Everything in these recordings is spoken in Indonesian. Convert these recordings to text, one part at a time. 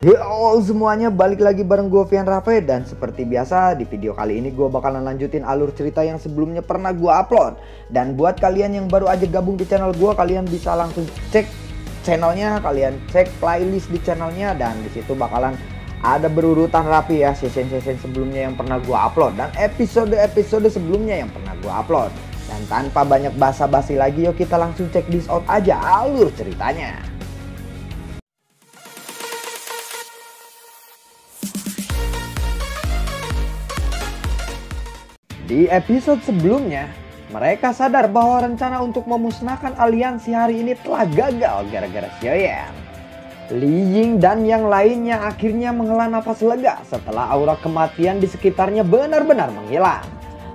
Halo semuanya, balik lagi bareng gue Vian Rafe. Dan seperti biasa di video kali ini gue bakalan lanjutin alur cerita yang sebelumnya pernah gue upload. Dan buat kalian yang baru aja gabung di channel gue, kalian bisa langsung cek channelnya, kalian cek playlist di channelnya. Dan disitu bakalan ada berurutan rapi ya session-session sebelumnya yang pernah gue upload dan episode-episode sebelumnya yang pernah gue upload. Dan tanpa banyak basa-basi lagi, yuk kita langsung cek this out aja alur ceritanya. Di episode sebelumnya, mereka sadar bahwa rencana untuk memusnahkan aliansi hari ini telah gagal gara-gara Xiaoyan. Li Ying dan yang lainnya akhirnya menghela nafas lega setelah aura kematian di sekitarnya benar-benar menghilang.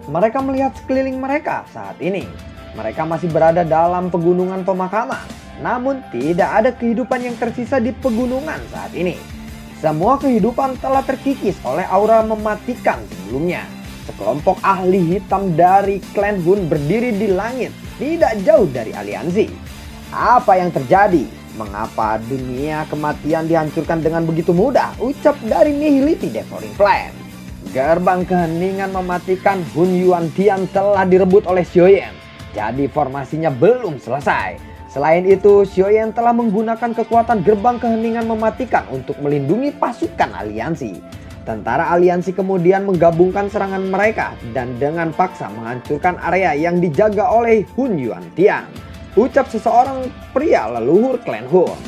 Mereka melihat sekeliling mereka saat ini. Mereka masih berada dalam pegunungan pemakaman, namun tidak ada kehidupan yang tersisa di pegunungan saat ini. Semua kehidupan telah terkikis oleh aura mematikan sebelumnya. Sekelompok ahli hitam dari klan Hun berdiri di langit, tidak jauh dari aliansi. Apa yang terjadi? Mengapa dunia kematian dihancurkan dengan begitu mudah? Ucap dari Nihility Devouring Flame. Gerbang keheningan mematikan Hun Yuan Tian telah direbut oleh Xiaoyan. Jadi formasinya belum selesai. Selain itu, Xiaoyan telah menggunakan kekuatan gerbang keheningan mematikan untuk melindungi pasukan aliansi. Tentara aliansi kemudian menggabungkan serangan mereka dan dengan paksa menghancurkan area yang dijaga oleh Hun Yuan Tian. Ucap seseorang pria leluhur klan Hun.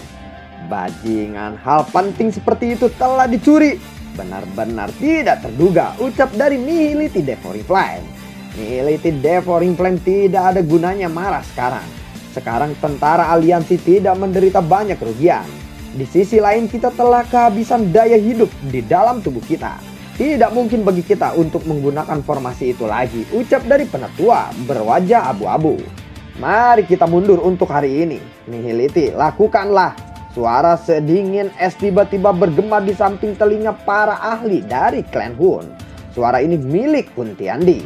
Bajingan, hal penting seperti itu telah dicuri. Benar-benar tidak terduga, ucap dari Nihility Devouring Flame. Nihility Devouring Flame tidak ada gunanya marah sekarang. Sekarang tentara aliansi tidak menderita banyak kerugian. Di sisi lain kita telah kehabisan daya hidup di dalam tubuh kita. Tidak mungkin bagi kita untuk menggunakan formasi itu lagi, ucap dari penetua berwajah abu-abu. Mari kita mundur untuk hari ini. Nihility, lakukanlah. Suara sedingin es tiba-tiba bergema di samping telinga para ahli dari klan Hun. Suara ini milik Hun Tiandi.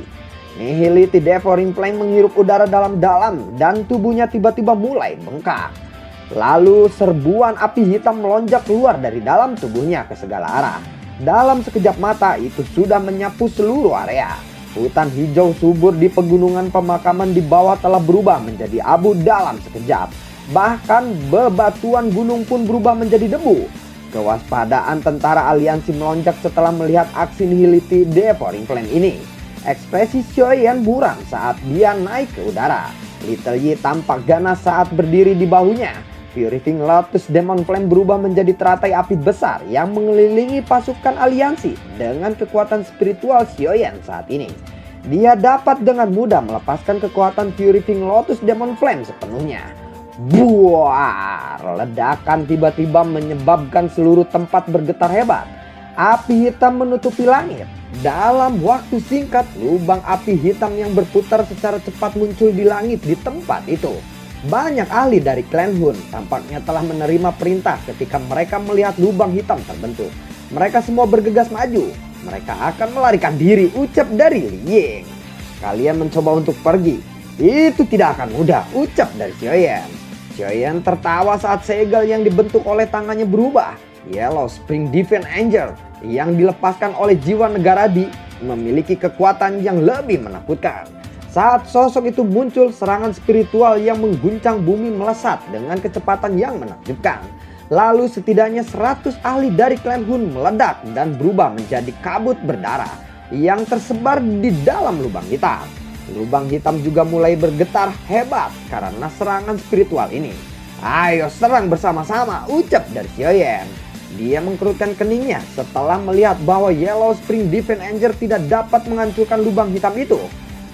Nihility Devouring Flame menghirup udara dalam-dalam dan tubuhnya tiba-tiba mulai bengkak. Lalu serbuan api hitam melonjak keluar dari dalam tubuhnya ke segala arah. Dalam sekejap mata itu sudah menyapu seluruh area. Hutan hijau subur di pegunungan pemakaman di bawah telah berubah menjadi abu dalam sekejap. Bahkan bebatuan gunung pun berubah menjadi debu. Kewaspadaan tentara aliansi melonjak setelah melihat aksi Nihility Devouring Flame ini. Ekspresi Xiaoyan buram saat dia naik ke udara. Little Yi tampak ganas saat berdiri di bahunya. Purifying Lotus Demon Flame berubah menjadi teratai api besar yang mengelilingi pasukan aliansi dengan kekuatan spiritual Xiaoyan saat ini. Dia dapat dengan mudah melepaskan kekuatan Purifying Lotus Demon Flame sepenuhnya. Buar! Ledakan tiba-tiba menyebabkan seluruh tempat bergetar hebat. Api hitam menutupi langit. Dalam waktu singkat, lubang api hitam yang berputar secara cepat muncul di langit di tempat itu. Banyak ahli dari klan Hun tampaknya telah menerima perintah ketika mereka melihat lubang hitam terbentuk. Mereka semua bergegas maju. Mereka akan melarikan diri, ucap dari Li Ying. Kalian mencoba untuk pergi. Itu tidak akan mudah, ucap dari Xiaoyan. Xiaoyan tertawa saat segel yang dibentuk oleh tangannya berubah. Yellow Spring Divine Angel yang dilepaskan oleh jiwa negara Di memiliki kekuatan yang lebih menakutkan. Saat sosok itu muncul, serangan spiritual yang mengguncang bumi melesat dengan kecepatan yang menakjubkan. Lalu setidaknya 100 ahli dari klan Hun meledak dan berubah menjadi kabut berdarah yang tersebar di dalam lubang hitam. Lubang hitam juga mulai bergetar hebat karena serangan spiritual ini. Ayo serang bersama-sama, ucap dari Xiaoyan. Dia mengkerutkan keningnya setelah melihat bahwa Yellow Spring Divine Angel tidak dapat menghancurkan lubang hitam itu.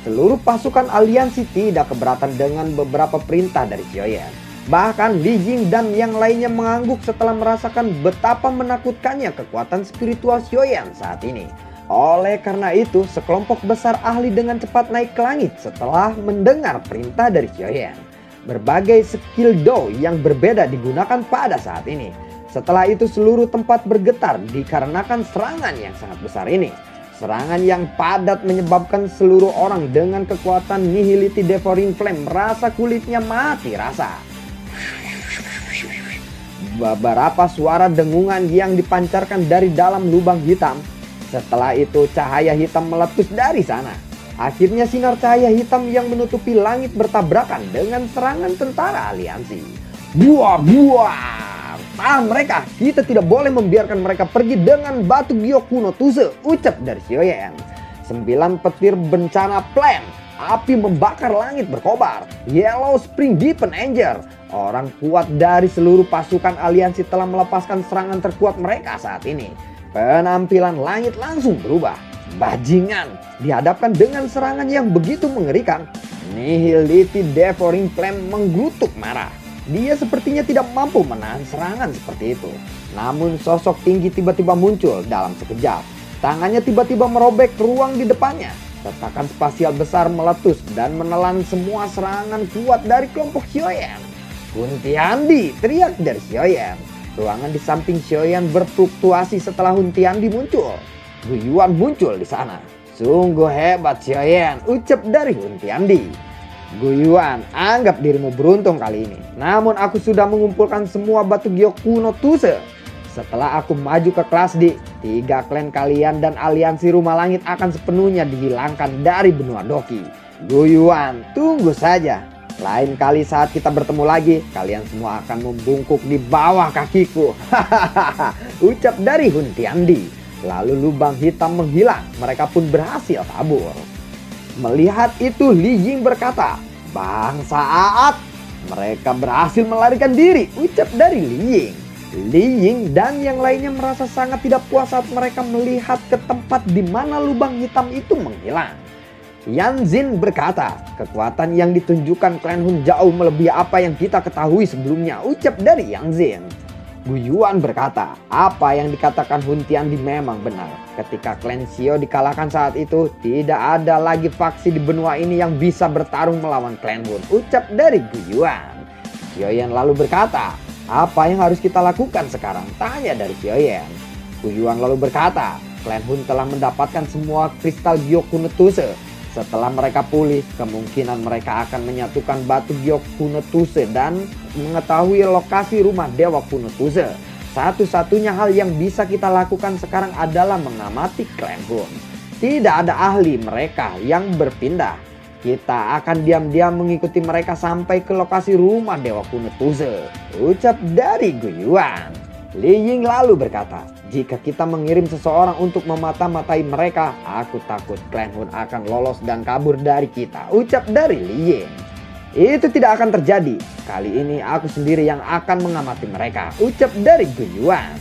Seluruh pasukan aliansi tidak keberatan dengan beberapa perintah dari Xiaoyan. Bahkan Li Ying dan yang lainnya mengangguk setelah merasakan betapa menakutkannya kekuatan spiritual Xiaoyan saat ini. Oleh karena itu, sekelompok besar ahli dengan cepat naik ke langit setelah mendengar perintah dari Xiaoyan. Berbagai skill Do yang berbeda digunakan pada saat ini. Setelah itu seluruh tempat bergetar dikarenakan serangan yang sangat besar ini. Serangan yang padat menyebabkan seluruh orang dengan kekuatan Nihility Devouring Flame merasa kulitnya mati rasa. beberapa suara dengungan yang dipancarkan dari dalam lubang hitam. Setelah itu cahaya hitam meletus dari sana. Akhirnya sinar cahaya hitam yang menutupi langit bertabrakan dengan serangan tentara aliansi. Buah, buah, tahan mereka. Kita tidak boleh membiarkan mereka pergi dengan batu giok kuno Tuse, ucap dari Xiaoyan. 9 petir bencana plan. Api membakar langit berkobar. Yellow Spring Deepen Anger. Orang kuat dari seluruh pasukan aliansi telah melepaskan serangan terkuat mereka saat ini. Penampilan langit langsung berubah. Bajingan dihadapkan dengan serangan yang begitu mengerikan. Nihility Devouring Flame menggelutuk marah. Dia sepertinya tidak mampu menahan serangan seperti itu. Namun sosok tinggi tiba-tiba muncul dalam sekejap. Tangannya tiba-tiba merobek ruang di depannya. Retakan spasial besar meletus dan menelan semua serangan kuat dari kelompok Xiaoyan. Huntiandi, teriak dari Xiaoyan. Ruangan di samping Xiaoyan berfluktuasi setelah Huntiandi muncul. Guyuan muncul di sana. Sungguh hebat Xiaoyan, ucap dari Huntiandi. Guyuan, anggap dirimu beruntung kali ini. Namun aku sudah mengumpulkan semua batu giok kuno Tuse. Setelah aku maju ke kelas D, 3 klan kalian dan aliansi rumah langit akan sepenuhnya dihilangkan dari benua Doki. Guyuan, tunggu saja. Lain kali saat kita bertemu lagi, kalian semua akan membungkuk di bawah kakiku. Hahaha, ucap dari Huntiandi. Lalu lubang hitam menghilang, mereka pun berhasil kabur. Melihat itu Li Ying berkata, bangsa Aat, mereka berhasil melarikan diri, ucap dari Li Ying. Li Ying dan yang lainnya merasa sangat tidak puas saat mereka melihat ke tempat di mana lubang hitam itu menghilang. Yan Zin berkata, kekuatan yang ditunjukkan klan Hun jauh melebihi apa yang kita ketahui sebelumnya, ucap dari Yang Zin. Guyuan berkata, apa yang dikatakan Hun Tiandi memang benar. Ketika klan Xiao dikalahkan saat itu, tidak ada lagi faksi di benua ini yang bisa bertarung melawan klan Hun, ucap dari Guyuan. Xiaoyan lalu berkata, apa yang harus kita lakukan sekarang? Tanya dari Xiaoyan. Guyuan lalu berkata, klan Hun telah mendapatkan semua kristal giok kuno Tuse. Setelah mereka pulih, kemungkinan mereka akan menyatukan batu giok kuno Tuse dan mengetahui lokasi rumah dewa kuno Tuse. Satu-satunya hal yang bisa kita lakukan sekarang adalah mengamati klan Hun. Tidak ada ahli mereka yang berpindah. Kita akan diam-diam mengikuti mereka sampai ke lokasi rumah dewa kuno Tuse, ucap dari Guyuan. Li Ying lalu berkata, jika kita mengirim seseorang untuk memata-matai mereka, aku takut klan Hun akan lolos dan kabur dari kita, ucap dari Li Ying. Itu tidak akan terjadi. Kali ini aku sendiri yang akan mengamati mereka, ucap dari Guyuan.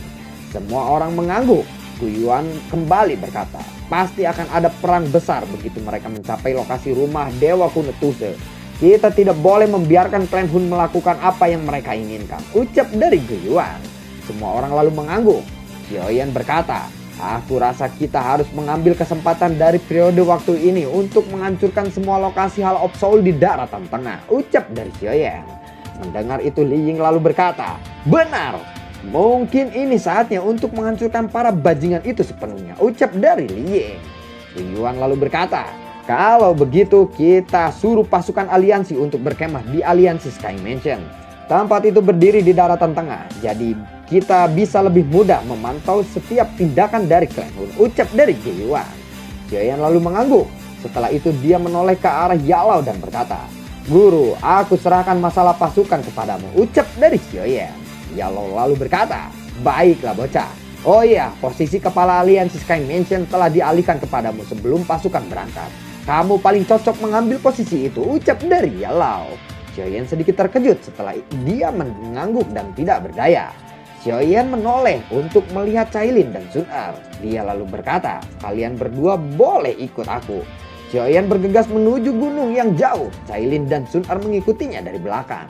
Semua orang mengangguk. Guyuan kembali berkata, pasti akan ada perang besar begitu mereka mencapai lokasi rumah dewa kuno Tuse. Kita tidak boleh membiarkan klan Hun melakukan apa yang mereka inginkan, ucap dari Guyuan. Semua orang lalu mengangguk. Xiaoyan berkata, aku rasa kita harus mengambil kesempatan dari periode waktu ini untuk menghancurkan semua lokasi Hall of Soul di daratan tengah, ucap dari Xiaoyan. Mendengar itu Li Ying lalu berkata, benar, mungkin ini saatnya untuk menghancurkan para bajingan itu sepenuhnya, ucap dari Li Ying. Yuan lalu berkata, kalau begitu kita suruh pasukan aliansi untuk berkemah di aliansi Sky Mansion. Tempat itu berdiri di daratan tengah, jadi kita bisa lebih mudah memantau setiap tindakan dari klan Hun, ucap dari Guyuan. Xiaoyan lalu mengangguk. Setelah itu dia menoleh ke arah Yalau dan berkata, guru, aku serahkan masalah pasukan kepadamu, ucap dari Xiaoyan. Yalau lalu berkata, baiklah bocah. Oh iya, posisi kepala aliansi Sky Mansion telah dialihkan kepadamu sebelum pasukan berangkat. Kamu paling cocok mengambil posisi itu, ucap dari Yalau. Xiaoyan sedikit terkejut setelah dia mengangguk dan tidak berdaya. Xiaoyan menoleh untuk melihat Cailin dan Sun Er. Dia lalu berkata, kalian berdua boleh ikut aku. Xiaoyan bergegas menuju gunung yang jauh. Cailin dan Sun Er mengikutinya dari belakang.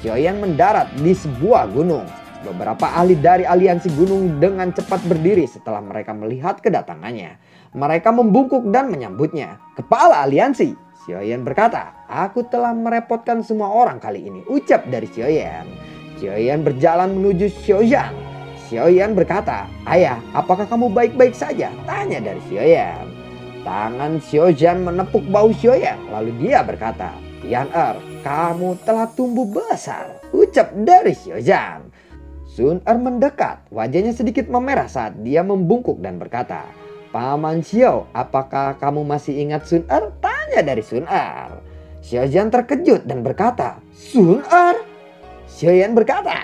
Xiaoyan mendarat di sebuah gunung. Beberapa ahli dari aliansi gunung dengan cepat berdiri setelah mereka melihat kedatangannya. Mereka membungkuk dan menyambutnya. Kepala aliansi, Xiaoyan berkata, aku telah merepotkan semua orang kali ini, ucap dari Xiaoyan. Xiaoyan berjalan menuju Xiaoyan. Xiaoyan berkata, ayah, apakah kamu baik-baik saja? Tanya dari Xiaoyan. Tangan Xiaoyan menepuk bahu Xiaoyan, lalu dia berkata, Yan Er, kamu telah tumbuh besar, ucap dari Xiaoyan. Sun Er mendekat, wajahnya sedikit memerah saat dia membungkuk dan berkata, "Paman Xiao, apakah kamu masih ingat Sun Er?" Tanya dari Sun Er. Xiaoyan terkejut dan berkata, "Sun Er?" Xiaoyan berkata,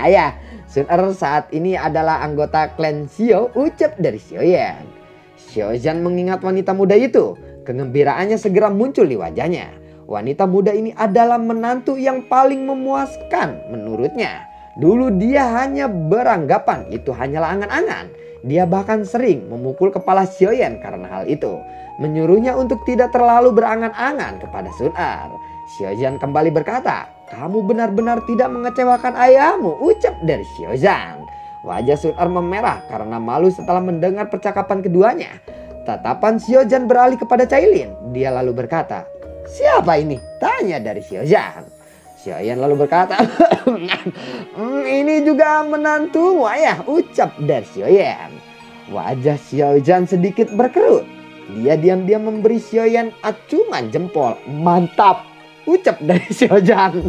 "Ayah, Sun Er saat ini adalah anggota klan Xiao," ucap dari Xiaoyan. Xiaoyan mengingat wanita muda itu. Kegembiraannya segera muncul di wajahnya. Wanita muda ini adalah menantu yang paling memuaskan menurutnya. Dulu dia hanya beranggapan itu hanyalah angan-angan. Dia bahkan sering memukul kepala Xiaoyan karena hal itu. Menyuruhnya untuk tidak terlalu berangan-angan kepada Sun Er. Xiaoyan kembali berkata, "Kamu benar-benar tidak mengecewakan ayahmu," ucap dari Xiaoyan. Wajah Sun Er memerah karena malu setelah mendengar percakapan keduanya. Tatapan Xiaoyan beralih kepada Cailin. Dia lalu berkata, "Siapa ini?" tanya dari Xiaoyan. Xiaoyan lalu berkata, "Ini juga menantumu, ayah," ucap dari Xiaoyan. Wajah Xiaoyan sedikit berkerut. Dia diam-diam memberi Xiaoyan acungan jempol. "Mantap," ucap dari Xiaoyan.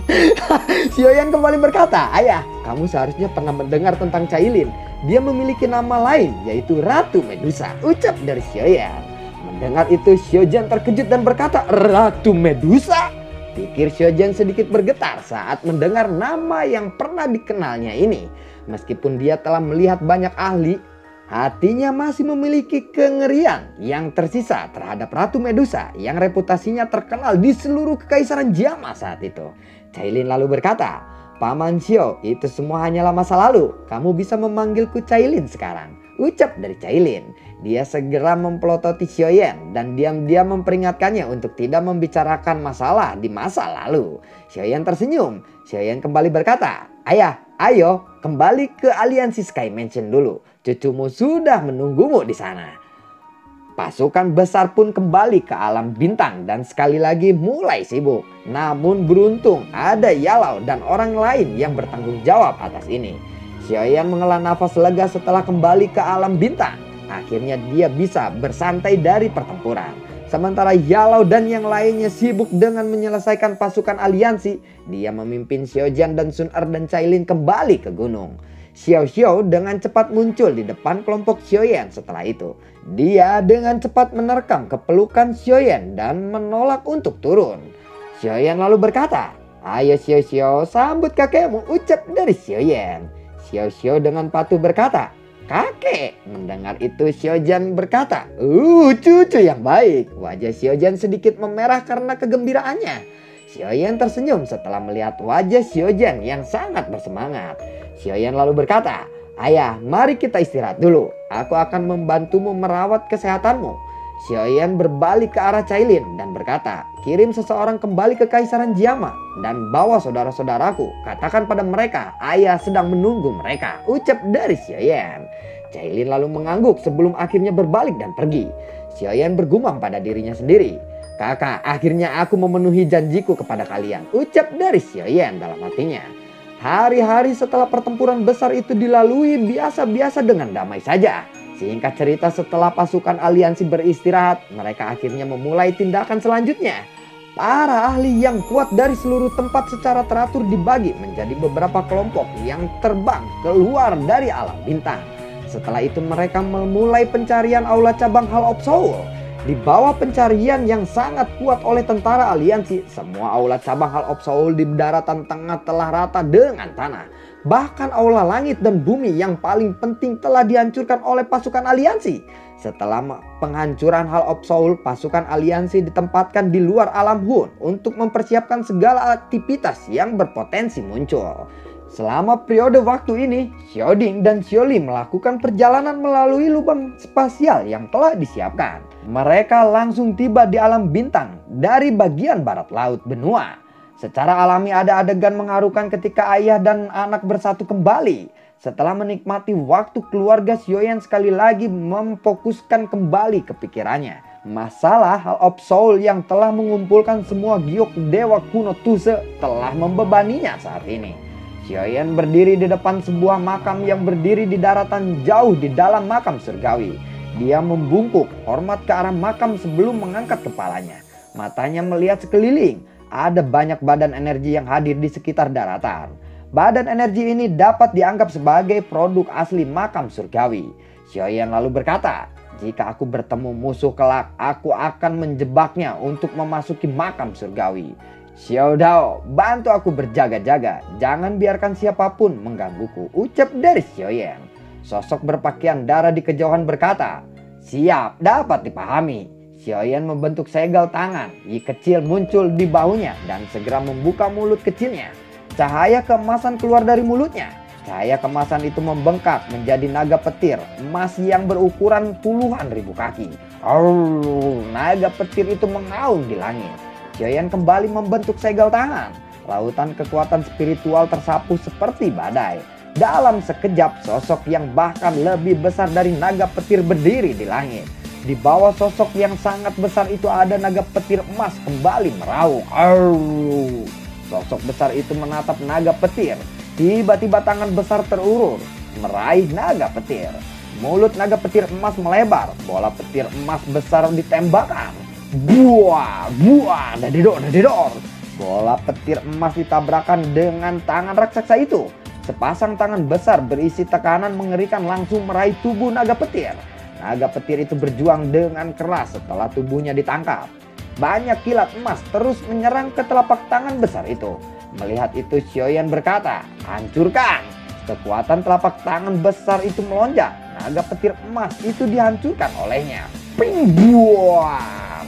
Xiaoyan kembali berkata, "Ayah, kamu seharusnya pernah mendengar tentang Cailin. Dia memiliki nama lain yaitu Ratu Medusa," ucap dari Xiaoyan. Mendengar itu Xiaoyan terkejut dan berkata, "Ratu Medusa?" Pikir Xiaoyan sedikit bergetar saat mendengar nama yang pernah dikenalnya ini. Meskipun dia telah melihat banyak ahli, hatinya masih memiliki kengerian yang tersisa terhadap Ratu Medusa yang reputasinya terkenal di seluruh kekaisaran Jama saat itu. Cailin lalu berkata, "Paman Xiao, itu semua hanyalah masa lalu. Kamu bisa memanggilku Cailin sekarang," ucap dari Cailin. Dia segera mempelototi Xiaoyan dan diam-diam memperingatkannya untuk tidak membicarakan masalah di masa lalu. Xiaoyan tersenyum. Xiaoyan kembali berkata, "Ayah, ayo kembali ke aliansi Sky Mansion dulu. Cucumu sudah menunggumu di sana." Pasukan besar pun kembali ke alam bintang dan sekali lagi mulai sibuk. Namun beruntung ada Yalao dan orang lain yang bertanggung jawab atas ini. Xiaoyan menghela nafas lega setelah kembali ke alam bintang. Akhirnya dia bisa bersantai dari pertempuran. Sementara Yalao dan yang lainnya sibuk dengan menyelesaikan pasukan aliansi, dia memimpin Xiaoyan dan Sun Er dan Cailin kembali ke gunung. Xiao Xiao dengan cepat muncul di depan kelompok Xiaoyan setelah itu. Dia dengan cepat menerkam kepelukan Xiaoyan dan menolak untuk turun. Xiaoyan lalu berkata, "Ayo Xiao Xiao, sambut kakekmu," ucap dari Xiaoyan. Xiao Xiao dengan patuh berkata, "Kakek." Mendengar itu Xiaoyan berkata, "Cucu yang baik." Wajah Xiaoyan sedikit memerah karena kegembiraannya. Xiaoyan tersenyum setelah melihat wajah Xiaoyan yang sangat bersemangat. Xiaoyan lalu berkata, "Ayah, mari kita istirahat dulu. Aku akan membantumu merawat kesehatanmu." Xiaoyan berbalik ke arah Cailin dan berkata, "Kirim seseorang kembali ke Kaisaran Jama dan bawa saudara-saudaraku. Katakan pada mereka, ayah sedang menunggu mereka," ucap dari Xiaoyan. Cailin lalu mengangguk sebelum akhirnya berbalik dan pergi. Xiaoyan bergumam pada dirinya sendiri, "Kakak, akhirnya aku memenuhi janjiku kepada kalian," ucap dari Xiaoyan dalam hatinya. Hari-hari setelah pertempuran besar itu dilalui biasa-biasa dengan damai saja. Singkat cerita, setelah pasukan aliansi beristirahat, mereka akhirnya memulai tindakan selanjutnya. Para ahli yang kuat dari seluruh tempat secara teratur dibagi menjadi beberapa kelompok yang terbang keluar dari alam bintang. Setelah itu mereka memulai pencarian aula cabang Hall of Soul. Di bawah pencarian yang sangat kuat oleh tentara aliansi, semua aula cabang Hall of Soul di daratan tengah telah rata dengan tanah. Bahkan aula langit dan bumi yang paling penting telah dihancurkan oleh pasukan aliansi. Setelah penghancuran Hall of Soul, pasukan aliansi ditempatkan di luar alam Hun untuk mempersiapkan segala aktivitas yang berpotensi muncul. Selama periode waktu ini, Xiaoding dan Xiaoli melakukan perjalanan melalui lubang spasial yang telah disiapkan. Mereka langsung tiba di alam bintang dari bagian barat laut benua. Secara alami ada adegan mengharukan ketika ayah dan anak bersatu kembali. Setelah menikmati waktu, keluarga Xiaoyan sekali lagi memfokuskan kembali ke pikirannya masalah Hall of Soul yang telah mengumpulkan semua giok dewa kuno Tuse telah membebaninya saat ini. Xiaoyan berdiri di depan sebuah makam yang berdiri di daratan jauh di dalam makam surgawi. Dia membungkuk hormat ke arah makam sebelum mengangkat kepalanya. Matanya melihat sekeliling. Ada banyak badan energi yang hadir di sekitar daratan. Badan energi ini dapat dianggap sebagai produk asli makam surgawi. Xiaoyan lalu berkata, jika aku bertemu musuh kelak, aku akan menjebaknya untuk memasuki makam surgawi. Xiao Dao, bantu aku berjaga-jaga, jangan biarkan siapapun menggangguku, ucap dari Xiaoyan. Sosok berpakaian darah di kejauhan berkata, siap, dapat dipahami. Xiaoyan membentuk segel tangan, Yi kecil muncul di bahunya dan segera membuka mulut kecilnya. Cahaya keemasan keluar dari mulutnya. Cahaya kemasan itu membengkak menjadi naga petir emas yang berukuran puluhan ribu kaki. Naga petir itu mengaum di langit. Xiaoyan kembali membentuk segel tangan. Lautan kekuatan spiritual tersapu seperti badai. Dalam sekejap, sosok yang bahkan lebih besar dari naga petir berdiri di langit. Di bawah sosok yang sangat besar itu ada naga petir emas kembali meraung. Sosok besar itu menatap naga petir. Tiba-tiba tangan besar terulur meraih naga petir. Mulut naga petir emas melebar. Bola petir emas besar ditembakkan. Buah, buah, dadidor, dadidor. Bola petir emas ditabrakan dengan tangan raksasa itu. Sepasang tangan besar berisi tekanan mengerikan langsung meraih tubuh naga petir. Naga petir itu berjuang dengan keras setelah tubuhnya ditangkap. Banyak kilat emas terus menyerang ke telapak tangan besar itu. Melihat itu Xiaoyan berkata, hancurkan. Kekuatan telapak tangan besar itu melonjak. Naga petir emas itu dihancurkan olehnya. Ping, buah.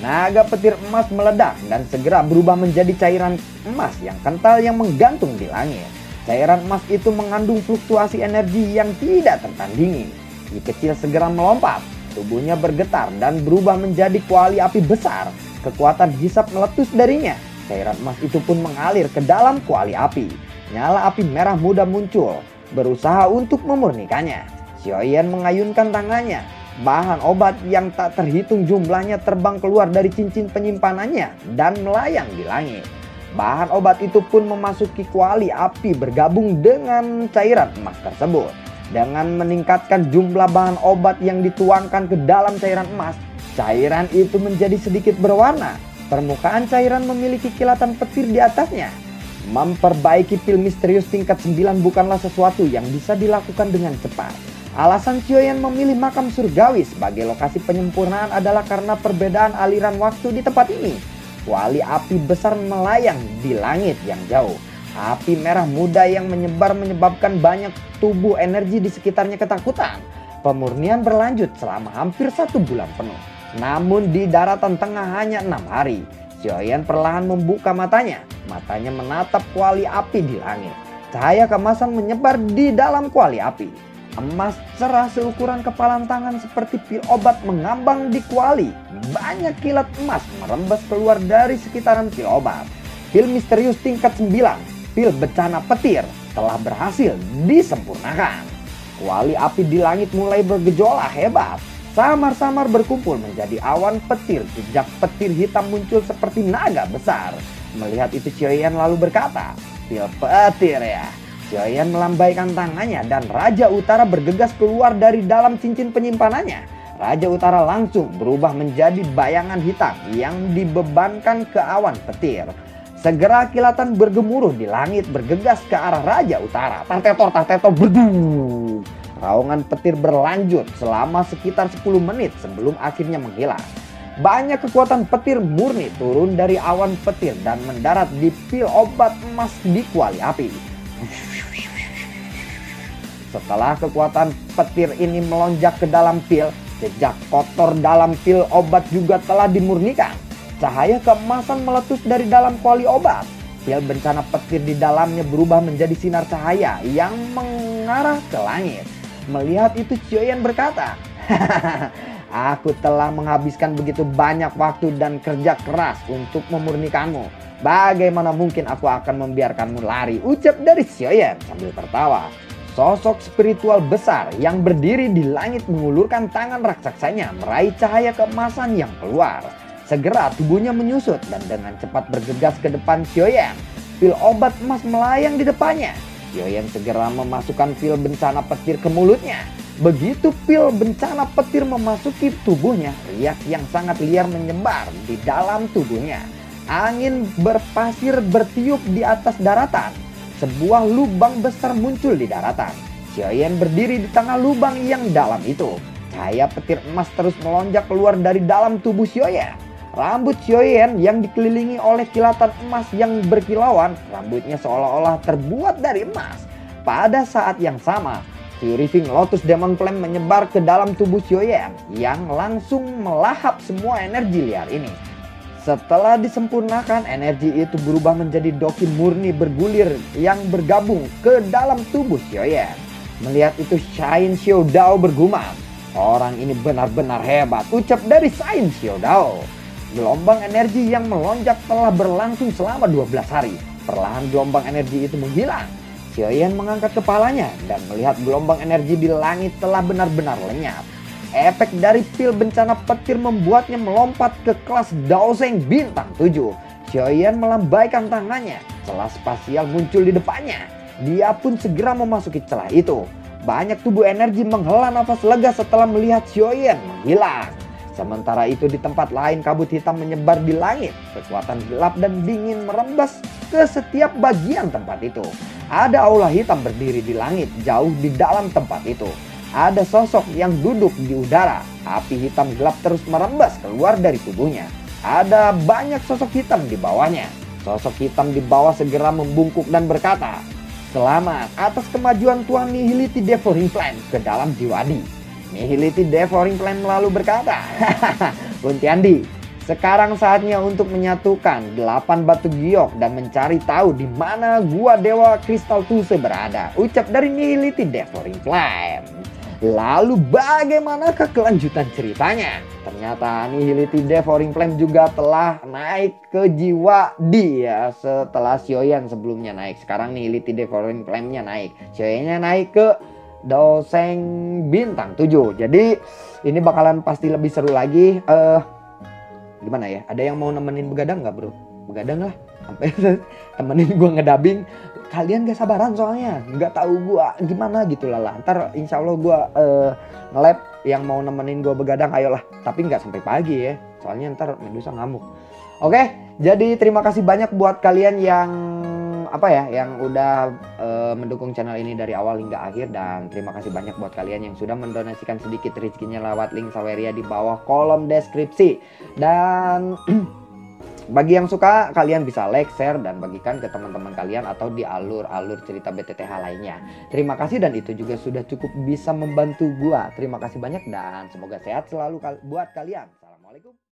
Naga petir emas meledak dan segera berubah menjadi cairan emas yang kental yang menggantung di langit. Cairan emas itu mengandung fluktuasi energi yang tidak tertandingi. Yi kecil segera melompat. Tubuhnya bergetar dan berubah menjadi kuali api besar. Kekuatan hisap meletus darinya. Cairan emas itu pun mengalir ke dalam kuali api. Nyala api merah muda muncul, berusaha untuk memurnikannya. Xiaoyan mengayunkan tangannya. Bahan obat yang tak terhitung jumlahnya terbang keluar dari cincin penyimpanannya dan melayang di langit. Bahan obat itu pun memasuki kuali api bergabung dengan cairan emas tersebut. Dengan meningkatkan jumlah bahan obat yang dituangkan ke dalam cairan emas, cairan itu menjadi sedikit berwarna. Permukaan cairan memiliki kilatan petir di atasnya. Memperbaiki pil misterius tingkat 9 bukanlah sesuatu yang bisa dilakukan dengan cepat. Alasan Xiaoyan memilih makam surgawi sebagai lokasi penyempurnaan adalah karena perbedaan aliran waktu di tempat ini. Kuali api besar melayang di langit yang jauh. Api merah muda yang menyebar menyebabkan banyak tubuh energi di sekitarnya ketakutan. Pemurnian berlanjut selama hampir 1 bulan penuh. Namun di daratan tengah hanya 6 hari. Xiaoyan perlahan membuka matanya. Matanya menatap kuali api di langit. Cahaya keemasan menyebar di dalam kuali api. Emas cerah seukuran kepalan tangan seperti pil obat mengambang di kuali. Banyak kilat emas merembes keluar dari sekitaran pil obat. Pil misterius tingkat 9, pil bencana petir, telah berhasil disempurnakan. Kuali api di langit mulai bergejolak hebat. Samar-samar berkumpul menjadi awan petir. Jejak petir hitam muncul seperti naga besar. Melihat itu Xiaoyan lalu berkata, pil petir ya. Xiaoyan melambaikan tangannya dan Raja Utara bergegas keluar dari dalam cincin penyimpanannya. Raja Utara langsung berubah menjadi bayangan hitam yang dibebankan ke awan petir. Segera kilatan bergemuruh di langit bergegas ke arah Raja Utara. Tartetor, tartetor, berdu. Raungan petir berlanjut selama sekitar 10 menit sebelum akhirnya menghilang. Banyak kekuatan petir murni turun dari awan petir dan mendarat di pil obat emas di kuali api. Setelah kekuatan petir ini melonjak ke dalam pil, jejak kotor dalam pil obat juga telah dimurnikan. Cahaya keemasan meletus dari dalam kuali obat. Pil bencana petir di dalamnya berubah menjadi sinar cahaya yang mengarah ke langit. Melihat itu Xiaoyan berkata, aku telah menghabiskan begitu banyak waktu dan kerja keras untuk memurnikanmu. Bagaimana mungkin aku akan membiarkanmu lari? Ucap dari Xiaoyan sambil tertawa. Sosok spiritual besar yang berdiri di langit mengulurkan tangan raksasanya meraih cahaya keemasan yang keluar. Segera tubuhnya menyusut dan dengan cepat bergegas ke depan Xiaoyan. Pil obat emas melayang di depannya. Xiaoyan segera memasukkan pil bencana petir ke mulutnya. Begitu pil bencana petir memasuki tubuhnya, riak yang sangat liar menyebar di dalam tubuhnya. Angin berpasir bertiup di atas daratan. sebuah lubang besar muncul di daratan. Xiaoyan berdiri di tengah lubang yang dalam itu. Cahaya petir emas terus melonjak keluar dari dalam tubuh Xiaoyan. Rambut Xiaoyan yang dikelilingi oleh kilatan emas yang berkilauan, rambutnya seolah-olah terbuat dari emas. Pada saat yang sama, Purifying Lotus Demon Flame menyebar ke dalam tubuh Xiaoyan yang langsung melahap semua energi liar ini. Setelah disempurnakan, energi itu berubah menjadi doki murni bergulir yang bergabung ke dalam tubuh Xiaoyan. Melihat itu, Shine Xiao Dao bergumam. Orang ini benar-benar hebat, ucap dari Shine Xiao Dao. Gelombang energi yang melonjak telah berlangsung selama 12 hari. Perlahan gelombang energi itu menghilang. Xiaoyan mengangkat kepalanya dan melihat gelombang energi di langit telah benar-benar lenyap. Efek dari pil bencana petir membuatnya melompat ke kelas Daozeng bintang 7. Xiaoyan melambaikan tangannya. Celah spasial muncul di depannya. Dia pun segera memasuki celah itu. Banyak tubuh energi menghela nafas lega setelah melihat Xiaoyan menghilang. Sementara itu di tempat lain kabut hitam menyebar di langit. Kekuatan gelap dan dingin merembes ke setiap bagian tempat itu. Ada aula hitam berdiri di langit jauh di dalam tempat itu. Ada sosok yang duduk di udara. Api hitam gelap terus merembes keluar dari tubuhnya. Ada banyak sosok hitam di bawahnya. Sosok hitam di bawah segera membungkuk dan berkata, "Selamat atas kemajuan Tuan Nihility Devouring Flame ke dalam Jiwadi." Nihility Devouring Flame lalu berkata, "Hahaha, Kuntiandi, sekarang saatnya untuk menyatukan 8 batu giok dan mencari tahu di mana gua Dewa Kristal Tuse berada," ucap dari Nihility Devouring Flame. Lalu bagaimanakah kelanjutan ceritanya? Ternyata Nihility Devouring Flame juga telah naik ke jiwa dia setelah Xiaoyan sebelumnya naik. Sekarang Nihility Devouring Flame-nya naik. Xiaoyan-nya naik ke Daozeng bintang 7. Jadi ini bakalan pasti lebih seru lagi. Gimana ya? Ada yang mau nemenin begadang nggak, bro? Begadang lah. Sampai temenin gue ngedabing. Kalian gak sabaran soalnya, gak tahu gue gimana gitu lah. Ntar insya Allah gue nge-lab yang mau nemenin gue begadang, ayolah. Tapi gak sampai pagi ya, soalnya ntar Medusa ngamuk. Oke, jadi terima kasih banyak buat kalian yang yang udah mendukung channel ini dari awal hingga akhir. Dan terima kasih banyak buat kalian yang sudah mendonasikan sedikit rezekinya lewat link Saweria di bawah kolom deskripsi. Dan bagi yang suka, kalian bisa like, share, dan bagikan ke teman-teman kalian atau di alur-alur cerita BTTH lainnya. Terima kasih, dan itu juga sudah cukup bisa membantu gua. Terima kasih banyak dan semoga sehat selalu buat kalian. Assalamualaikum.